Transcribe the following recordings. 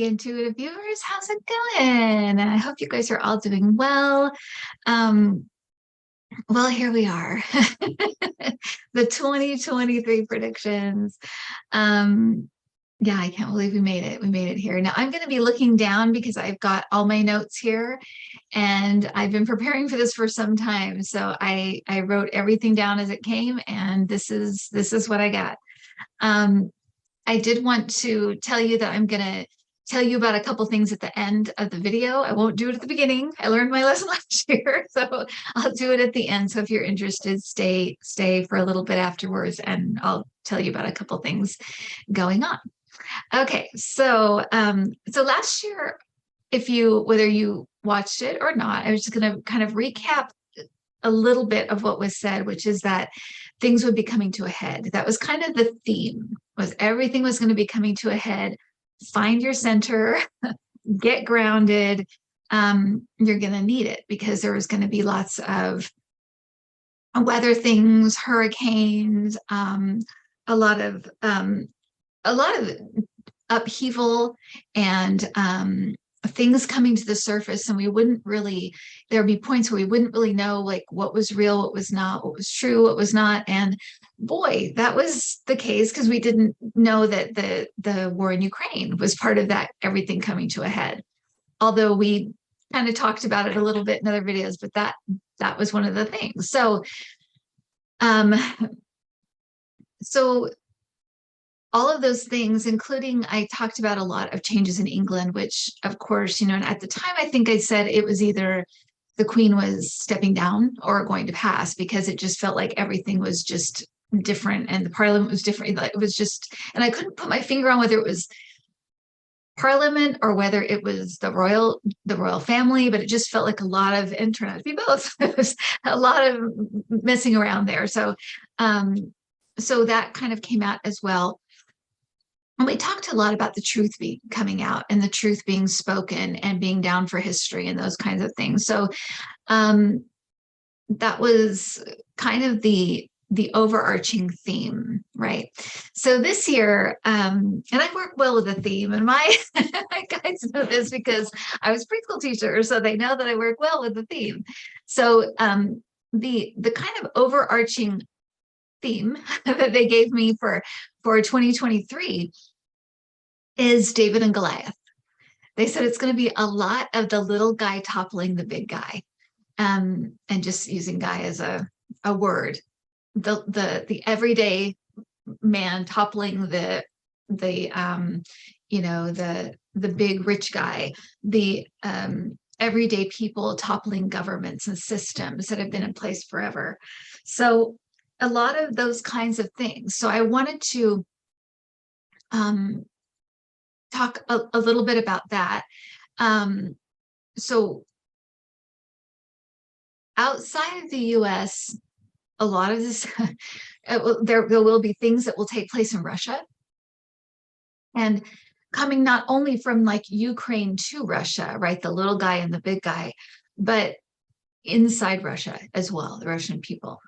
Intuitive viewers, how's it going? I hope you guys are all doing well. Um, well, here we are, the 2023 predictions. Yeah, I can't believe we made it. We made it here. Now I'm going to be looking down because I've got all my notes here, and I've been preparing for this for some time. So I wrote everything down as it came, and this is what I got. I did want to tell you that I'm going to tell you about a couple things at the end of the video. I won't do it at the beginning. I learned my lesson last year, so I'll do it at the end. So if you're interested, stay for a little bit afterwards, and I'll tell you about a couple things going on. Okay, so so last year, whether you watched it or not, I was just going to kind of recap a little bit of what was said, which is that things would be coming to a head. That was kind of the theme, was everything was going to be coming to a head. Find your center, get grounded. You're going to need it because there was going to be lots of weather things, hurricanes, a lot of upheaval and things coming to the surface, and there'd be points where we wouldn't really know like what was real, what was not, what was true, what was not. And boy, that was the case because we didn't know that the war in Ukraine was part of that, everything coming to a head. Although we kind of talked about it a little bit in other videos, but that was one of the things. So all of those things, including, I talked about a lot of changes in England, which of course, and at the time, I think I said it was either the Queen was stepping down or going to pass, because it just felt like everything was just different and the Parliament was different. It was just, and I couldn't put my finger on whether it was Parliament or whether it was the royal family, but it just felt like a lot of, and turned out to be both. It was a lot of messing around there. So that kind of came out as well. And we talked a lot about the truth coming out and the truth being spoken and being down for history and those kinds of things. So that was kind of the overarching theme, right? So this year, and I work well with the theme, and my guides know this because I was a preschool teacher, so they know that I work well with the theme. So the kind of overarching theme that they gave me for 2023 is David and Goliath. They said it's going to be a lot of the little guy toppling the big guy, and just using guy as a word, the everyday man toppling the big rich guy, the everyday people toppling governments and systems that have been in place forever. So a lot of those kinds of things. So I wanted to talk a little bit about that. So outside of the US, a lot of this, there will be things that will take place in Russia. And coming not only from like Ukraine to Russia, right, the little guy and the big guy, but inside Russia as well, the Russian people.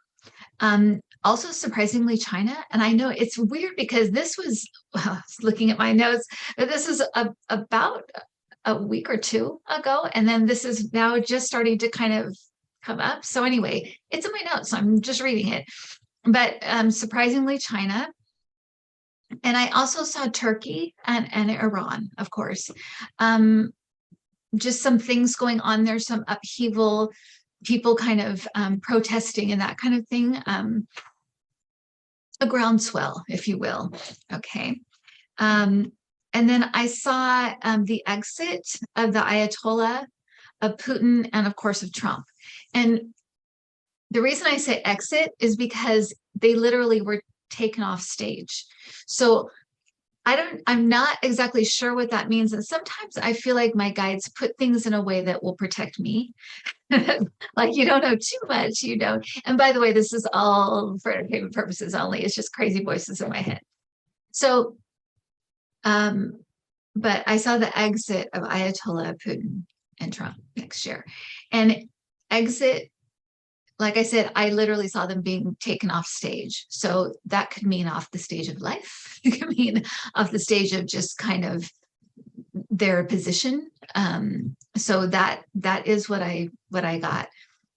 Also, surprisingly, China. And I know it's weird because this was, well, I was looking at my notes, but this is about a week or two ago. And then this is now just starting to kind of come up. So anyway, it's in my notes, so I'm just reading it. But surprisingly, China. And I also saw Turkey and Iran, of course. Just some things going on there, some upheaval, people kind of protesting and that kind of thing. A groundswell, if you will. Okay. And then I saw the exit of the Ayatollah, of Putin, and of course of Trump. And the reason I say exit is because they literally were taken off stage. So I'm not exactly sure what that means. And sometimes I feel like my guides put things in a way that will protect me. Like, you don't know too much, you know. And by the way, this is all for entertainment purposes only. It's just crazy voices in my head. So, but I saw the exit of Ayatollah, Putin, and Trump next year. And exit, like I said, I literally saw them being taken off stage. So that could mean off the stage of life. It could mean off the stage of just kind of their position. So that is what I got.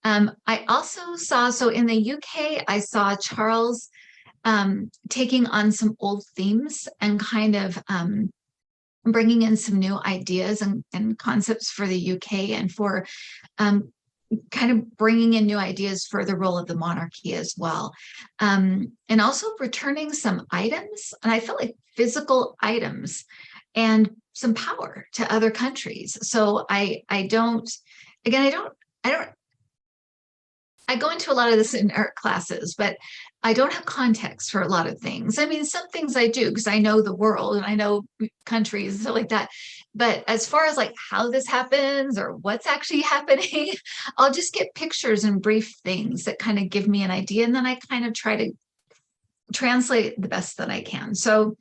I also saw, so in the UK, I saw Charles taking on some old themes and kind of bringing in some new ideas and concepts for the UK, and for kind of bringing in new ideas for the role of the monarchy as well. And also returning some items, and I felt like physical items and some power to other countries. So I don't, again, I don't, I go into a lot of this in art classes, but I don't have context for a lot of things. I mean, some things I do because I know the world and I know countries and stuff like that. But as far as like how this happens or what's actually happening, I'll just get pictures and brief things that kind of give me an idea. And then I kind of try to translate the best that I can. So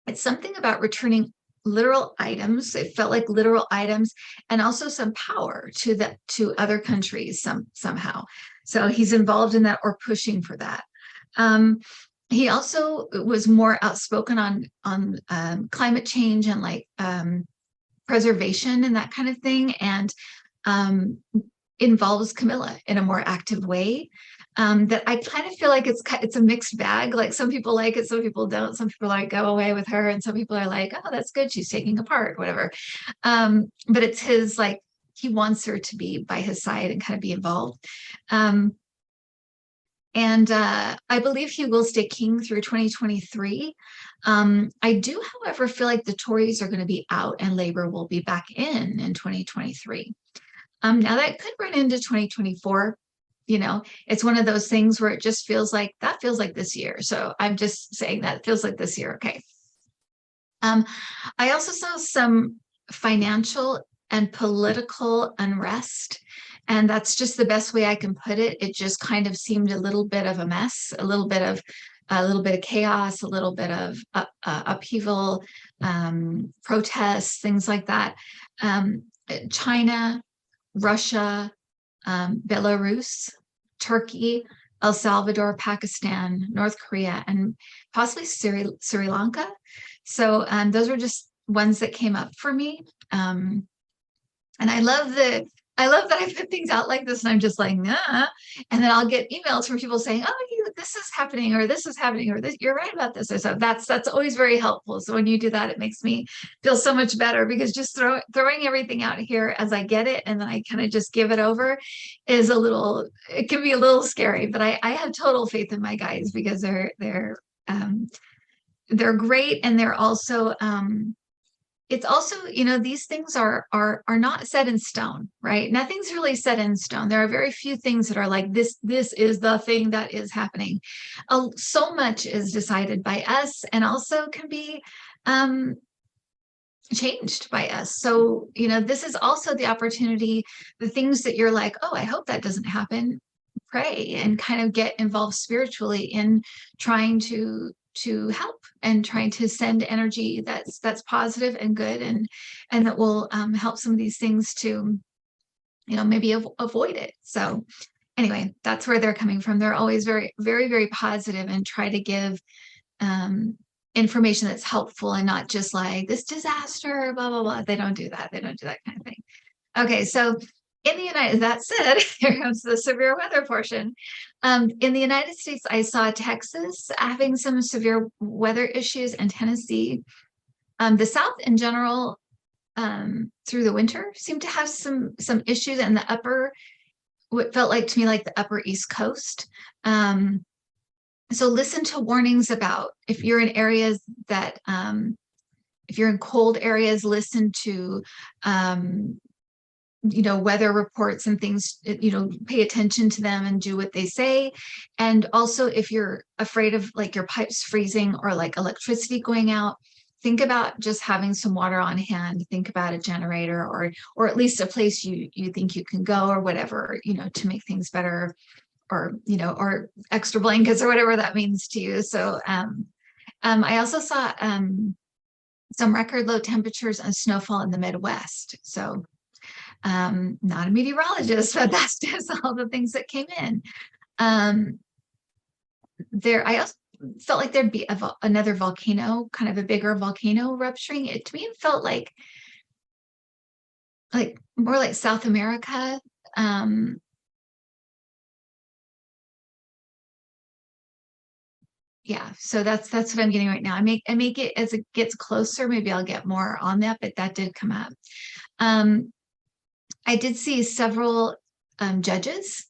it's something about returning literal items. It felt like literal items, and also some power to other countries somehow. So he's involved in that or pushing for that. He also was more outspoken on climate change and like preservation and that kind of thing, and involves Camilla in a more active way. That I kind of feel like it's a mixed bag. Like some people like it, some people don't. Some people like go away with her, and some people are like, oh, that's good, she's taking a part, whatever. But it's his, like, he wants her to be by his side and kind of be involved. And I believe he will stay king through 2023. I do, however, feel like the Tories are going to be out and Labour will be back in 2023. Now that could run into 2024. You know, it's one of those things where it just feels like that feels like this year. So I'm just saying that feels like this year. Okay. I also saw some financial and political unrest, and that's just the best way I can put it. It just kind of seemed a little bit of a mess, a little bit of chaos, a little bit of upheaval, protests, things like that. China, Russia, Belarus, Turkey, El Salvador, Pakistan, North Korea, and possibly Sri Lanka. So those were just ones that came up for me. And I love that I put things out like this and I'm just like, nah. And then I'll get emails from people saying, oh, this is happening, or this is happening, or this, you're right about this. So that's always very helpful. So when you do that, it makes me feel so much better, because just throwing everything out here as I get it and then I kind of just give it over is it can be a little scary, but I have total faith in my guides, because they're great. And they're also, it's also, these things are not set in stone, right? Nothing's really set in stone. There are very few things that are like this is the thing that is happening. So much is decided by us, and also can be changed by us. So, this is also the opportunity, the things that you're like, oh, I hope that doesn't happen. Pray and kind of get involved spiritually in trying to help and trying to send energy that's positive and good, and that will help some of these things to maybe avoid it. So anyway, that's where they're coming from. They're always very, very, very positive and try to give information that's helpful, and not just like this disaster, blah blah blah. They don't do that kind of thing. Okay, so in the that said, here comes the severe weather portion. In the United States, I saw Texas having some severe weather issues, and Tennessee. The South in general, through the winter, seemed to have some issues, and the upper, what felt like to me like the upper East Coast. So listen to warnings about if you're in areas that, if you're in cold areas, listen to weather reports and things, pay attention to them and do what they say. And also, if you're afraid of like your pipes freezing or like electricity going out, think about just having some water on hand. Think about a generator, or at least a place you think you can go, or whatever, to make things better, or or extra blankets or whatever that means to you. So I also saw some record low temperatures and snowfall in the Midwest. So not a meteorologist, but that's just all the things that came in. I also felt like there'd be another volcano, kind of a bigger volcano rupturing. To me, it felt like like more like South America. Um, yeah, so that's what I'm getting right now. I make it as it gets closer, maybe I'll get more on that, but that did come up. Um, I did see several judges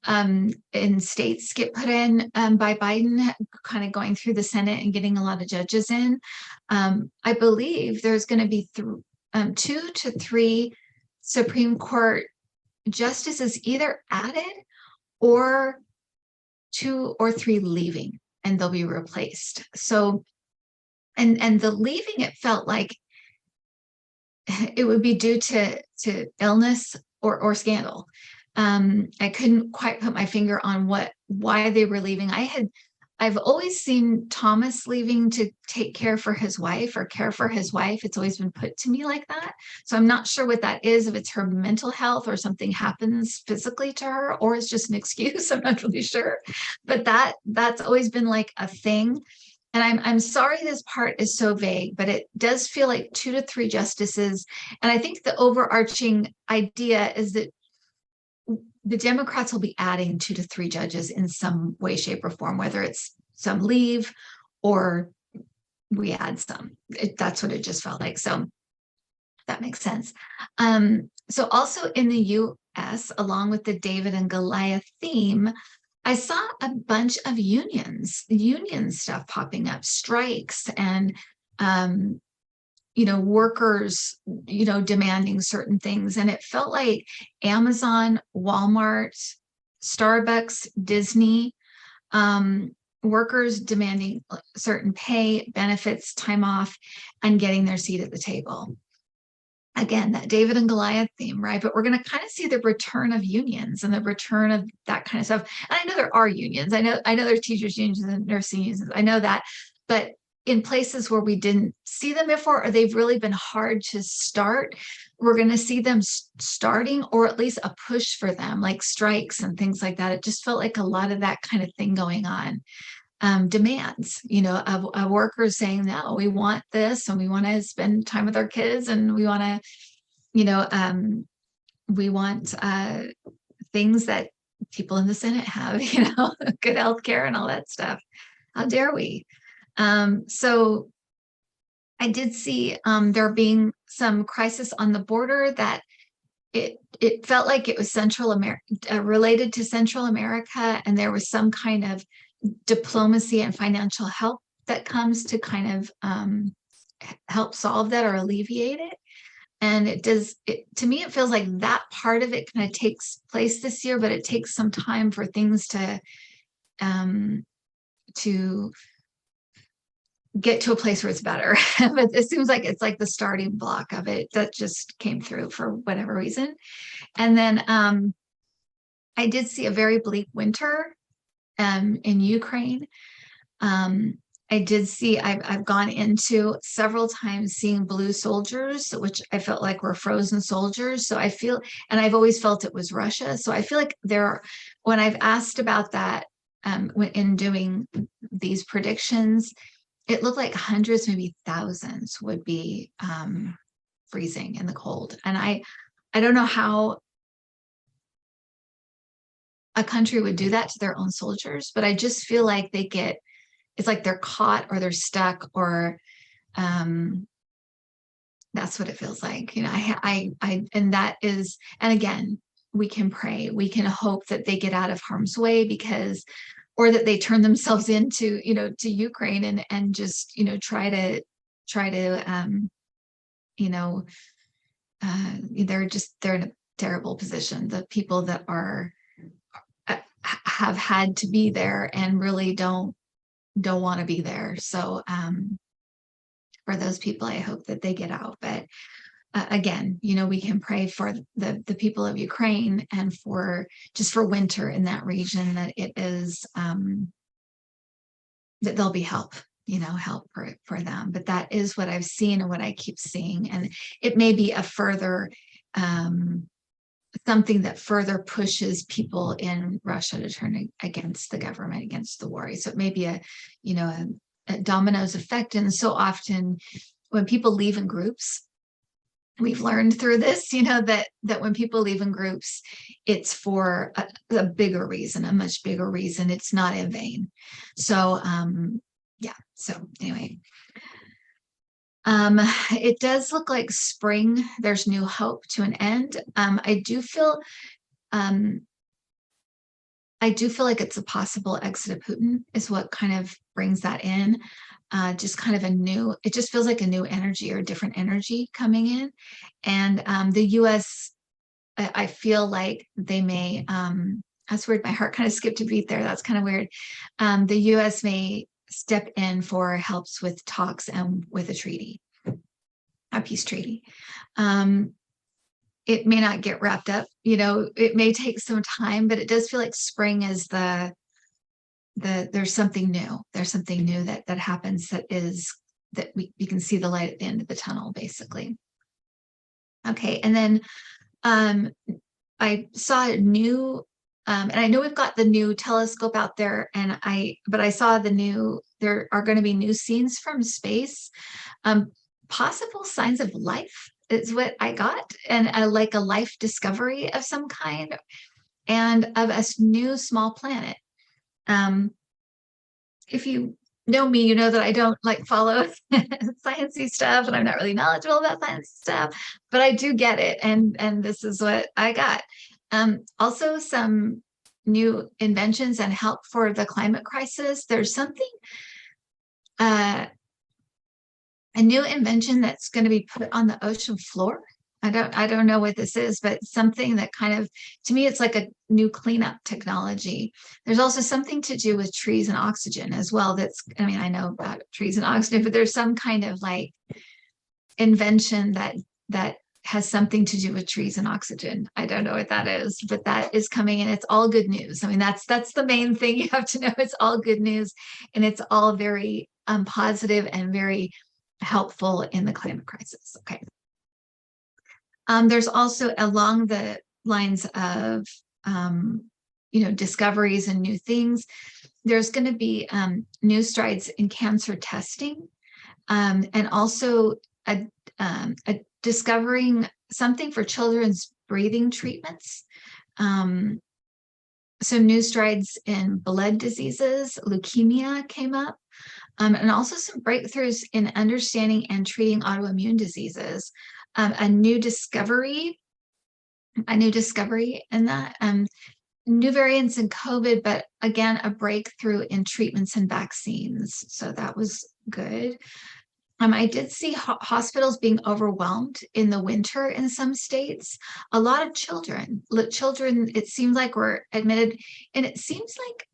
in states get put in by Biden, kind of going through the Senate and getting a lot of judges in. I believe there's going to be 2 to 3 Supreme Court justices either added or 2 or 3 leaving, and they'll be replaced. So, and the leaving, it felt like it would be due to illness or scandal. I couldn't quite put my finger on why they were leaving. I've always seen Thomas leaving to take care for his wife or care for his wife. It's always been put to me like that. So I'm not sure what that is, if it's her mental health or something happens physically to her, or it's just an excuse. I'm not really sure. But that's always been like a thing. And I'm sorry this part is so vague, but it does feel like 2 to 3 justices. And I think the overarching idea is that the Democrats will be adding 2 to 3 judges in some way, shape, or form, whether it's some leave or we add some. That's what it just felt like. So that makes sense. So also in the US, along with the David and Goliath theme, I saw a bunch of union stuff popping up, strikes and um, workers, demanding certain things. And it felt like Amazon, Walmart, Starbucks, Disney, workers demanding certain pay, benefits, time off, and getting their seat at the table. Again, that David and Goliath theme, right? But we're going to kind of see the return of unions and the return of that kind of stuff. And I know there are unions. I know there's teachers unions and nursing unions. I know that, but in places where we didn't see them before, or they've really been hard to start, we're going to see them starting, or at least a push for them, like strikes and things like that. It just felt like a lot of that kind of thing going on. Demands, of workers saying, no, we want this and we want to spend time with our kids and we want to, we want things that people in the Senate have, good health care and all that stuff. How dare we? So I did see there being some crisis on the border that it felt like it was Central America, related to Central America, and there was some kind of diplomacy and financial help that comes to kind of help solve that or alleviate it. And to me, it feels like that part of it kind of takes place this year, but it takes some time for things um, to get to a place where it's better. But it seems like it's like the starting block of it that just came through for whatever reason. And then I did see a very bleak winter in Ukraine. I did see, I've gone into several times seeing blue soldiers, which I felt like were frozen soldiers. So I feel, and I've always felt it was Russia. So I feel like when I've asked about that in doing these predictions, it looked like hundreds, maybe thousands would be freezing in the cold. And I don't know how a country would do that to their own soldiers, but I just feel like it's like they're caught or they're stuck, or that's what it feels like. And again, we can pray, we can hope that they get out of harm's way, or that they turn themselves into, to Ukraine and just, try to, they're in a terrible position. The people that have had to be there and really don't want to be there. So for those people, I hope that they get out. But again, we can pray for the people of Ukraine and for winter in that region, that it is that there'll be help, help for them. But that is what I've seen and what I keep seeing. And it may be a further something that further pushes people in Russia to turn against the government, against the war. So it may be a dominoes effect. And so often when people leave in groups, we've learned through this, that when people leave in groups, it's for a bigger reason, a much bigger reason. It's not in vain. So, yeah. So anyway, it does look like spring. There's new hope to an end. Um, I do feel like it's a possible exit of Putin is what kind of brings that in. Just kind of it just feels like a new energy or a different energy coming in. And the US, I feel like they may, that's weird. My heart kind of skipped a beat there. That's kind of weird. The US may step in for helps with talks and with a peace treaty. It may not get wrapped up, it may take some time, but it does feel like spring is there's something new. There's something new that happens that we can see the light at the end of the tunnel, basically. Okay, and then I saw a new, and I know we've got the new telescope out there, but I saw there are going to be new scenes from space, possible signs of life is what I got, and like a life discovery of some kind, and of a new small planet. If you know me, you know that I don't like follow sciencey stuff, and I'm not really knowledgeable about science stuff, but I do get it, and this is what I got. Also, some new inventions and help for the climate crisis. There's something, a new invention that's going to be put on the ocean floor. I don't know what this is, but something that kind of, to me, it's like a new cleanup technology. There's also something to do with trees and oxygen as well. I know about trees and oxygen, but there's some kind of like invention that has something to do with trees and oxygen. I don't know what that is, but that is coming, and it's all good news. I mean, that's the main thing you have to know. It's all good news, and it's all very positive and very helpful in the climate crisis. Okay. There's also, along the lines of discoveries and new things, there's going to be new strides in cancer testing, and also a discovering something for children's breathing treatments. Some new strides in blood diseases, leukemia came up, and also some breakthroughs in understanding and treating autoimmune diseases. A new discovery in that, new variants in COVID, but again, a breakthrough in treatments and vaccines. So that was good. I did see hospitals being overwhelmed in the winter in some states. A lot of children, it seemed like were admitted, and it seems like,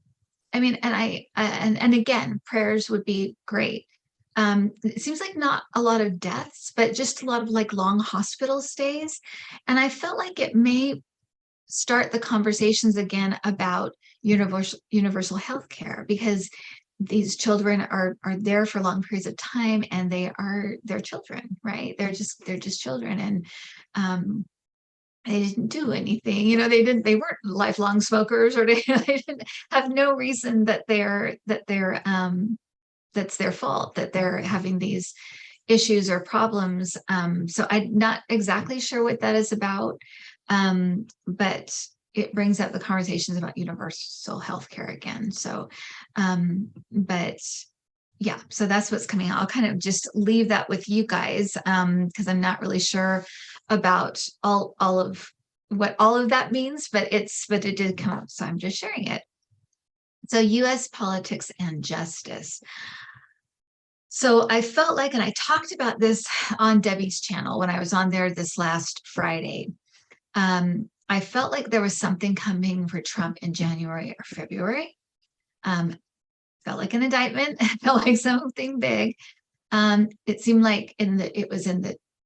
and again, prayers would be great. It seems like not a lot of deaths, but just a lot of like long hospital stays. And I felt like it may start the conversations again about universal health care, because these children are there for long periods of time, and they're children, right? They're just children, and they didn't do anything, they weren't lifelong smokers, or they didn't have no reason that's their fault that they're having these issues or problems. So I'm not exactly sure what that is about, but it brings up the conversations about universal healthcare again. So, but yeah, so that's what's coming out. I'll kind of just leave that with you guys, because I'm not really sure about all of what all of that means, but it did come up, so I'm just sharing it. So US politics and justice. So I felt like, and I talked about this on Debbie's channel when I was on there this last Friday. I felt like there was something coming for Trump in January or February. Felt like an indictment. Felt like something big. It seemed like it was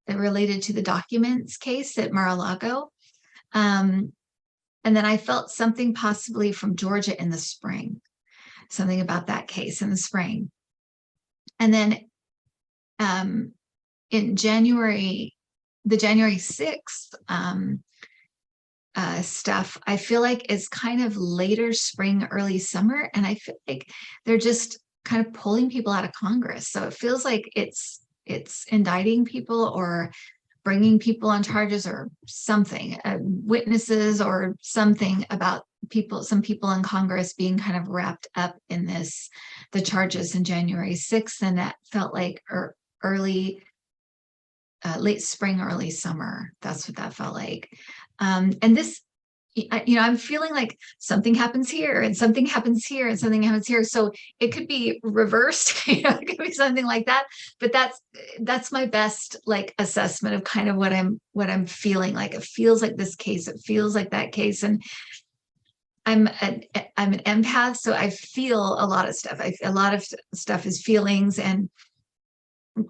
related to the documents case at Mar-a-Lago. And then I felt something possibly from Georgia in the spring, something about that case in the spring. And then in January, the January 6th stuff, I feel like is kind of later spring, early summer. And I feel like they're just kind of pulling people out of Congress. So it feels like it's indicting people, or bringing people on charges or something, witnesses or something about some people in Congress being kind of wrapped up in the charges in January 6th. And that felt like early, late spring, early summer. That's what that felt like. And this, I'm feeling like something happens here and something happens here and something happens here. So it could be reversed, it could be something like that. But that's my best like assessment of kind of what I'm feeling like. It feels like this case, it feels like that case. And I'm an empath, so I feel a lot of stuff. A lot of stuff is feelings, and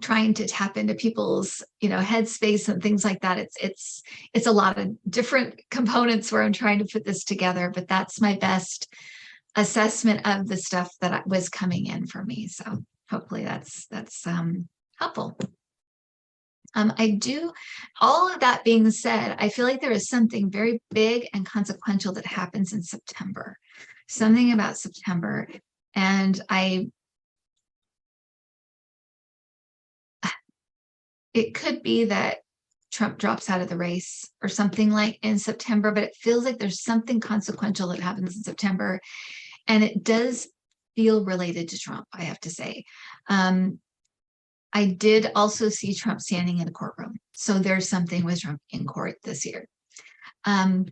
trying to tap into people's headspace and things like that. It's a lot of different components where I'm trying to put this together, but that's my best assessment of the stuff that was coming in for me. So hopefully that's helpful. All of that being said, I feel like there is something very big and consequential that happens in September, something about September. And it could be that Trump drops out of the race or something like in September, but it feels like there's something consequential that happens in September. And it does feel related to Trump, I have to say. I did also see Trump standing in a courtroom. So there's something with Trump in court this year. I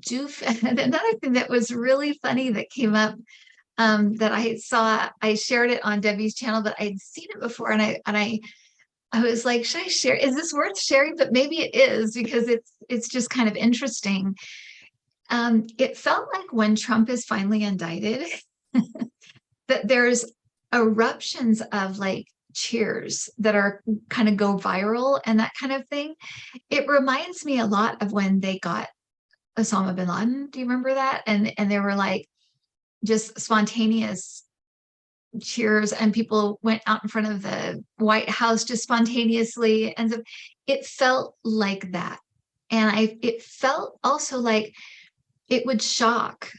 do, another thing that was really funny that came up that I saw, I shared it on Debbie's channel, but I'd seen it before, and I was like, should I share? Is this worth sharing? But maybe it is, because it's just kind of interesting. It felt like when Trump is finally indicted, that there's eruptions of like cheers that are kind of go viral and that kind of thing. It reminds me a lot of when they got Osama bin Laden. Do you remember that? And they were like just spontaneous cheers, and people went out in front of the White House just spontaneously. And so it felt like that. And it felt also like it would shock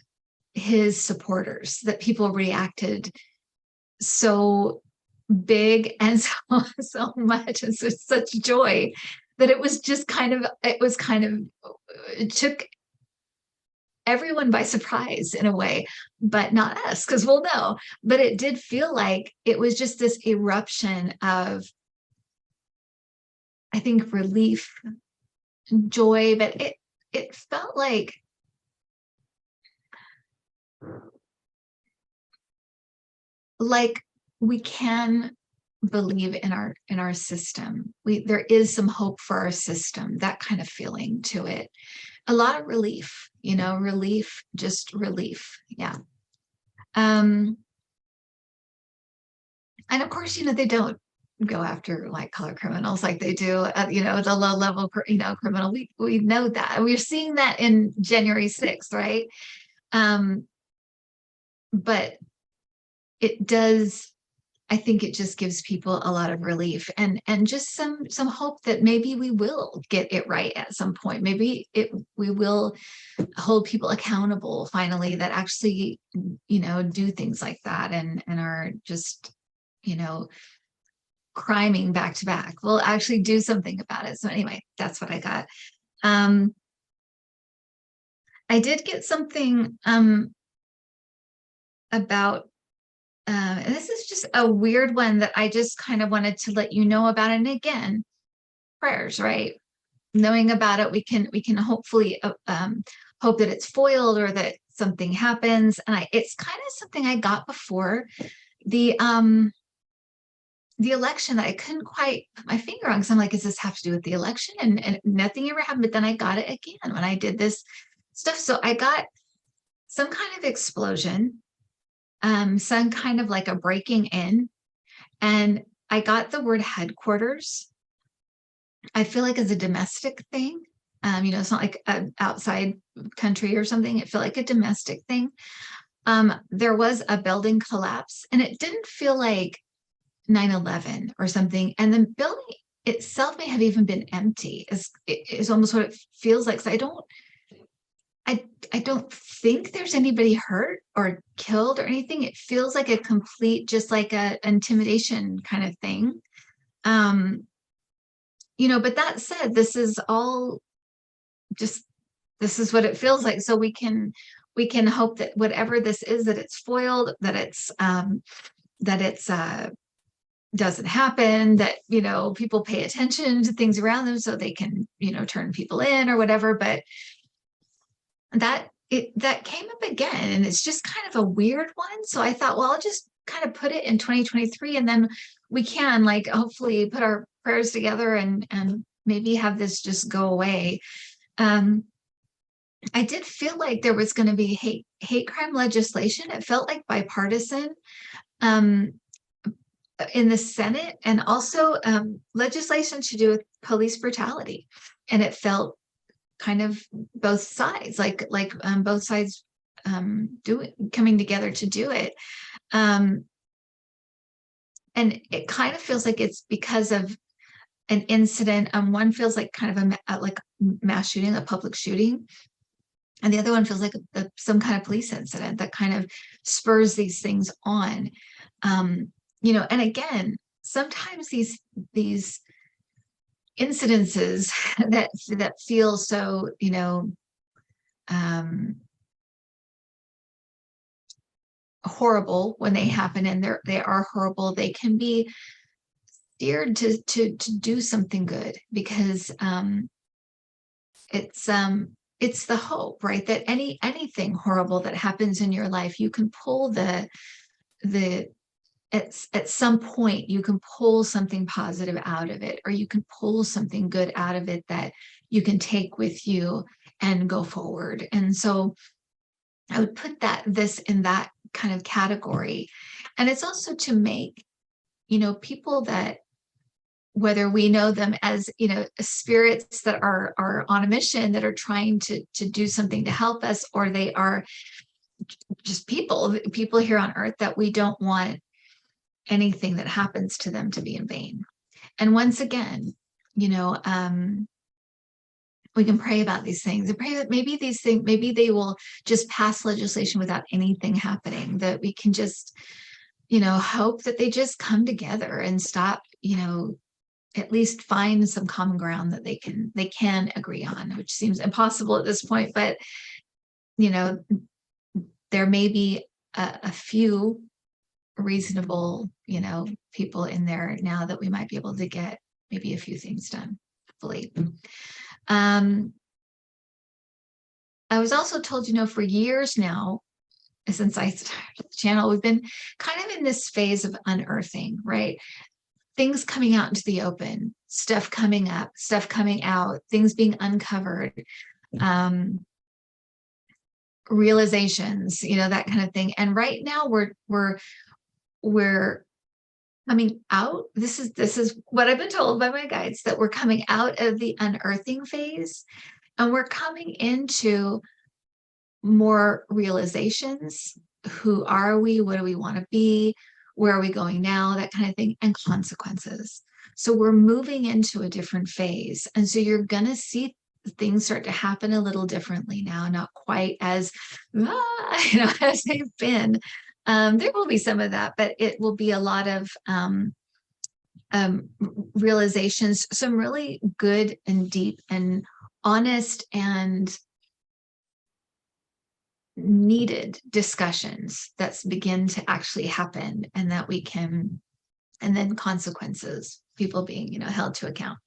his supporters that people reacted so big and so much and such joy, that it took everyone by surprise in a way, but not us, because we'll know. But it did feel like it was just this eruption of, I think, relief, joy, but it felt like we can believe in our system. There is some hope for our system, that kind of feeling to it. A lot of relief, just relief. Yeah. And of course, they don't go after white collar criminals like they do the low level criminal. We know that. We're seeing that in January 6th, right? But it does, I think it just gives people a lot of relief and just some hope that maybe we will get it right at some point. Maybe we will hold people accountable finally, that actually, do things like that and are just, criming back to back. We'll actually do something about it. So anyway, that's what I got. I did get something about this is just a weird one that I just kind of wanted to let you know about. And again, prayers, right? Knowing about it, we can hopefully hope that it's foiled or that something happens. And it's kind of something I got before the election that I couldn't quite put my finger on, because I'm like, does this have to do with the election? And nothing ever happened. But then I got it again when I did this stuff. So I got some kind of explosion, some kind of like a breaking in, and I got the word headquarters. I feel like it's a domestic thing. It's not like an outside country or something. It felt like a domestic thing. There was a building collapse, and it didn't feel like 9/11 or something. And the building itself may have even been empty. Is almost what it feels like. So I don't think there's anybody hurt or killed or anything. It feels like a complete, just like a intimidation kind of thing. but that said, this is all just, this is what it feels like. So we can hope that whatever this is, that it's foiled, that it's doesn't happen, that people pay attention to things around them so they can turn people in or whatever. But that came up again, and it's just kind of a weird one. So I thought, well, I'll just kind of put it in 2023, and then we can like hopefully put our prayers together and maybe have this just go away. um I did feel like there was going to be hate crime legislation. It felt like bipartisan, um in the Senate, and also legislation to do with police brutality. And it felt kind of both sides, both sides coming together to do it. Um, and it kind of feels like it's because of an incident. One feels like kind of like mass shooting, a public shooting, and the other one feels like some kind of police incident that kind of spurs these things on. And again, sometimes these incidences that feel so um horrible when they happen, and they are horrible, they can be steered to do something good, because it's the hope, right, that anything horrible that happens in your life, you can pull the at some point you can pull something positive out of it, or you can pull something good out of it that you can take with you and go forward. And so I would put this in that kind of category. And it's also to make people that, whether we know them as spirits that are on a mission, that are trying to do something to help us, or they are just people here on earth, that we don't want anything that happens to them to be in vain. And once again, we can pray about these things and pray that maybe they will just pass legislation without anything happening, that we can just hope that they just come together and stop, at least find some common ground that they can agree on, which seems impossible at this point. But there may be a few reasonable people in there now that we might be able to get maybe a few things done, hopefully. I was also told, for years now, since I started the channel, we've been kind of in this phase of unearthing, right? Things coming out into the open, stuff coming up, stuff coming out, things being uncovered, realizations, that kind of thing. And right now we're coming out. This is what I've been told by my guides, that we're coming out of the unearthing phase, and we're coming into more realizations. Who are we? What do we want to be? Where are we going now? That kind of thing, and consequences. So we're moving into a different phase. And so you're going to see things start to happen a little differently now, not quite as, as they've been. There will be some of that, but it will be a lot of realizations, some really good and deep and honest and needed discussions that begin to actually happen, and that we can, and then consequences, people being held to account.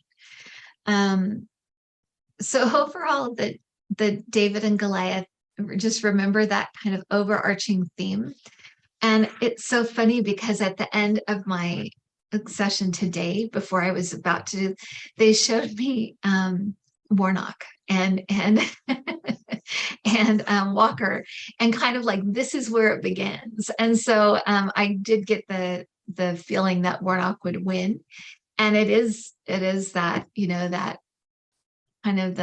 So overall, the David and Goliath, just remember that kind of overarching theme. And it's so funny, because at the end of my session today, before I was about to, they showed me Warnock and and Walker, and kind of like, this is where it begins. And so I did get the feeling that Warnock would win. And it is that, that kind of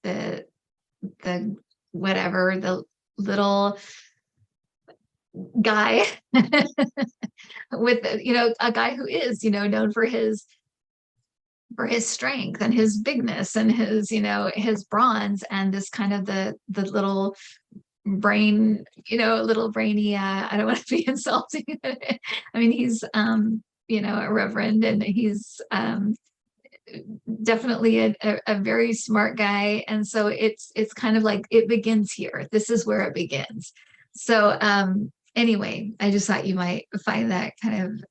the whatever, the little guy with a guy who is known for his strength and his bigness and his bronze, and this kind of the little brain, little brainy, I don't want to be insulting. I mean, he's a reverend, and he's definitely a very smart guy. And so it's kind of like it begins here. This is where it begins. So anyway, I just thought you might find that kind of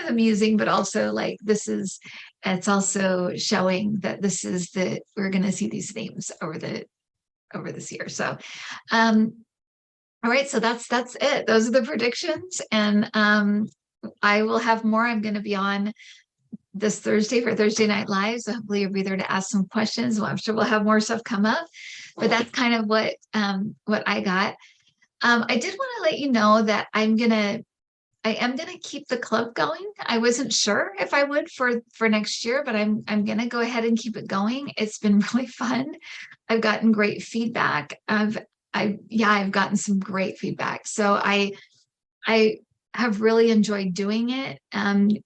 amusing, but also like it's also showing that we're going to see these themes over this year. So all right, so that's it. Those are the predictions, and I will have more. I'm going to be on this Thursday for Thursday Night Live, so hopefully you'll be there to ask some questions. Well, I'm sure we'll have more stuff come up, but that's kind of what I got. I did want to let you know that I am gonna keep the club going. I wasn't sure if I would for next year, but I'm gonna go ahead and keep it going. It's been really fun. I've gotten great feedback. I've gotten some great feedback. So I have really enjoyed doing it.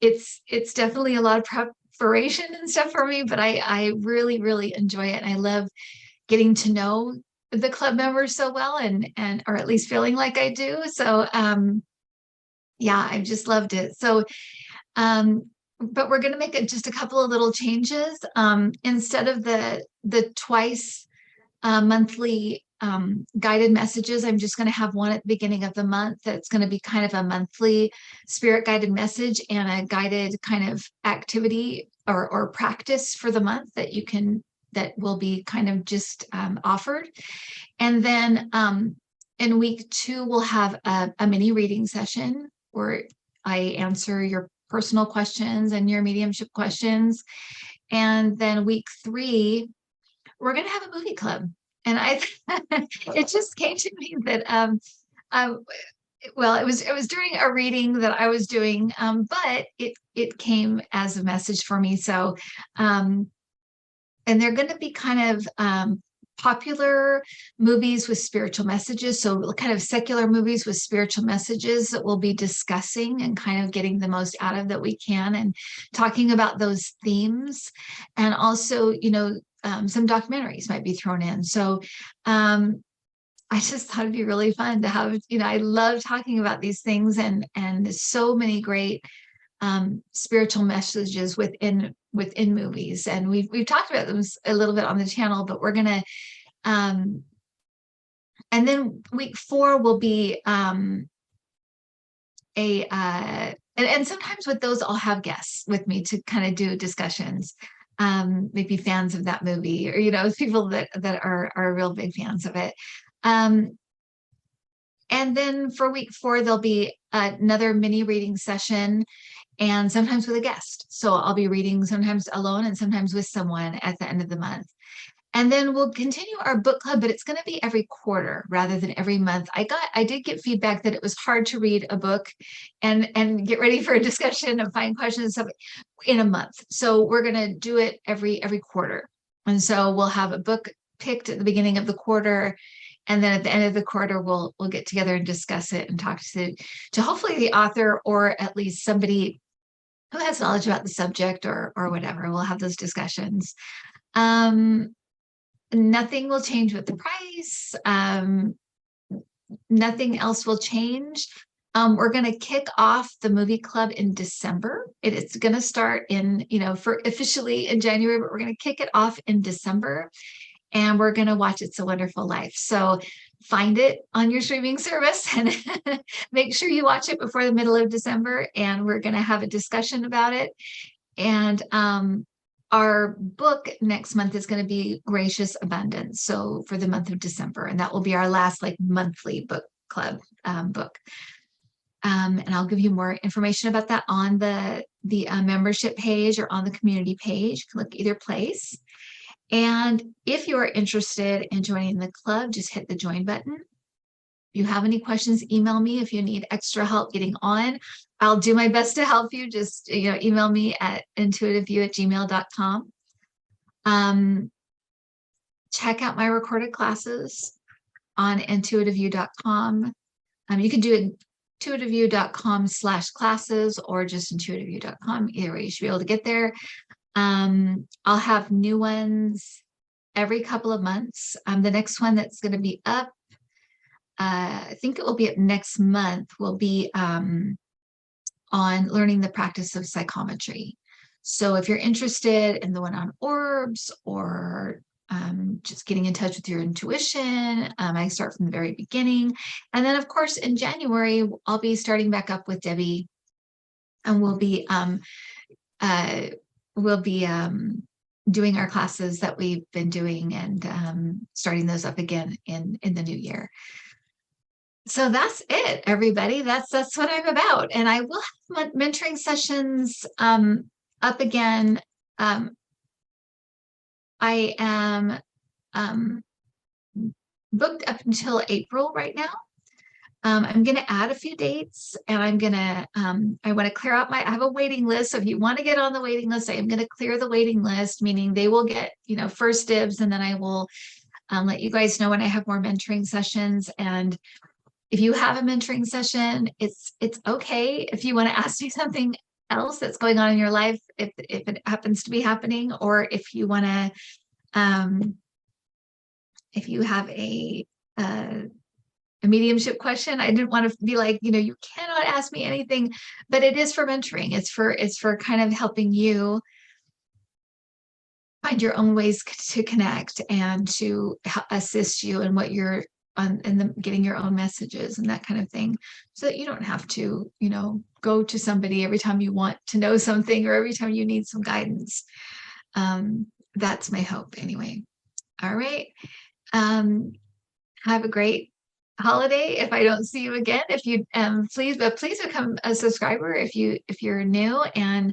It's definitely a lot of preparation and stuff for me, but I really, really enjoy it. And I love getting to know the club members so well, and or at least feeling like I do. So yeah, I've just loved it. So but we're going to make it just a couple of little changes. Instead of the twice monthly guided messages, I'm just going to have one at the beginning of the month that's going to be kind of a monthly spirit guided message and a guided kind of activity or practice for the month that will be kind of just offered. And then in week 2, we'll have a mini reading session where I answer your personal questions and your mediumship questions. And then week 3, we're going to have a movie club. And it just came to me that, well, it was during a reading that I was doing, but it came as a message for me. So, and they're going to be kind of popular movies with spiritual messages. So kind of secular movies with spiritual messages that we'll be discussing and kind of getting the most out of that we can, and talking about those themes. And also, some documentaries might be thrown in. So I just thought it'd be really fun to have, I love talking about these things, and so many great spiritual messages within movies. And we've talked about them a little bit on the channel, but we're gonna and then week 4 will be and sometimes with those I'll have guests with me to kind of do discussions, maybe fans of that movie, or people that are real big fans of it. And then for week 4 there'll be another mini reading session, and sometimes with a guest. So I'll be reading sometimes alone and sometimes with someone at the end of the month. And then we'll continue our book club, but it's going to be every quarter rather than every month. I did get feedback that it was hard to read a book and get ready for a discussion and find questions and stuff in a month. So we're going to do it every quarter. And so we'll have a book picked at the beginning of the quarter, and then at the end of the quarter, we'll get together and discuss it and talk to hopefully the author, or at least somebody who has knowledge about the subject or whatever. We'll have those discussions. Nothing will change with the price. Nothing else will change. We're going to kick off the movie club in December. It's going to start for officially in January, but we're going to kick it off in December. And we're going to watch It's a Wonderful Life. So find it on your streaming service and make sure you watch it before the middle of December. And we're going to have a discussion about it. And our book next month is going to be Gracious Abundance. So for the month of December, and that will be our last monthly book club book. And I'll give you more information about that on the membership page or on the community page. Click either place. And if you are interested in joining the club, just hit the join button. If you have any questions, email me. If you need extra help getting on, I'll do my best to help you. Just email me at intuitiview@gmail.com. Check out my recorded classes on intuitiview.com. You can do intuitiview.com/classes or just intuitiview.com. Either way, you should be able to get there. I'll have new ones every couple of months. The next one that's going to be up, I think it will be up next month, will be on learning the practice of psychometry. So if you're interested in the one on orbs or just getting in touch with your intuition, I start from the very beginning. And then, of course, in January, I'll be starting back up with Debbie, and we'll be doing our classes that we've been doing, and starting those up again in the new year. So that's it, everybody. That's what I'm about. And I will have mentoring sessions up again. I am booked up until April right now. I'm going to add a few dates, and I want to clear out I have a waiting list. So if you want to get on the waiting list, I am going to clear the waiting list, meaning they will get, first dibs, and then I will let you guys know when I have more mentoring sessions. And if you have a mentoring session, it's okay if you want to ask me something else that's going on in your life, if it happens to be happening, or if you want to, if you have a mediumship question. I didn't want to be like, you cannot ask me anything, but it is for mentoring. It's for kind of helping you find your own ways to connect and to assist you in what you're and getting your own messages and that kind of thing, so that you don't have to, go to somebody every time you want to know something or every time you need some guidance. That's my hope anyway. All right. Have a great holiday. If I don't see you again, if you please become a subscriber if you're new, and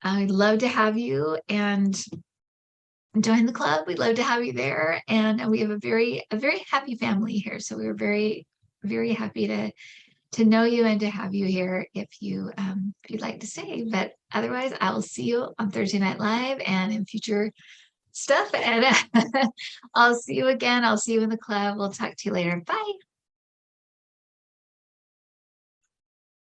I'd love to have you and join the club. We'd love to have you there. And we have a very happy family here. So we're very, very happy to know you and to have you here if you'd like to stay. But otherwise, I will see you on Thursday Night Live and in future stuff. And I'll see you again. I'll see you in the club. We'll talk to you later. Bye.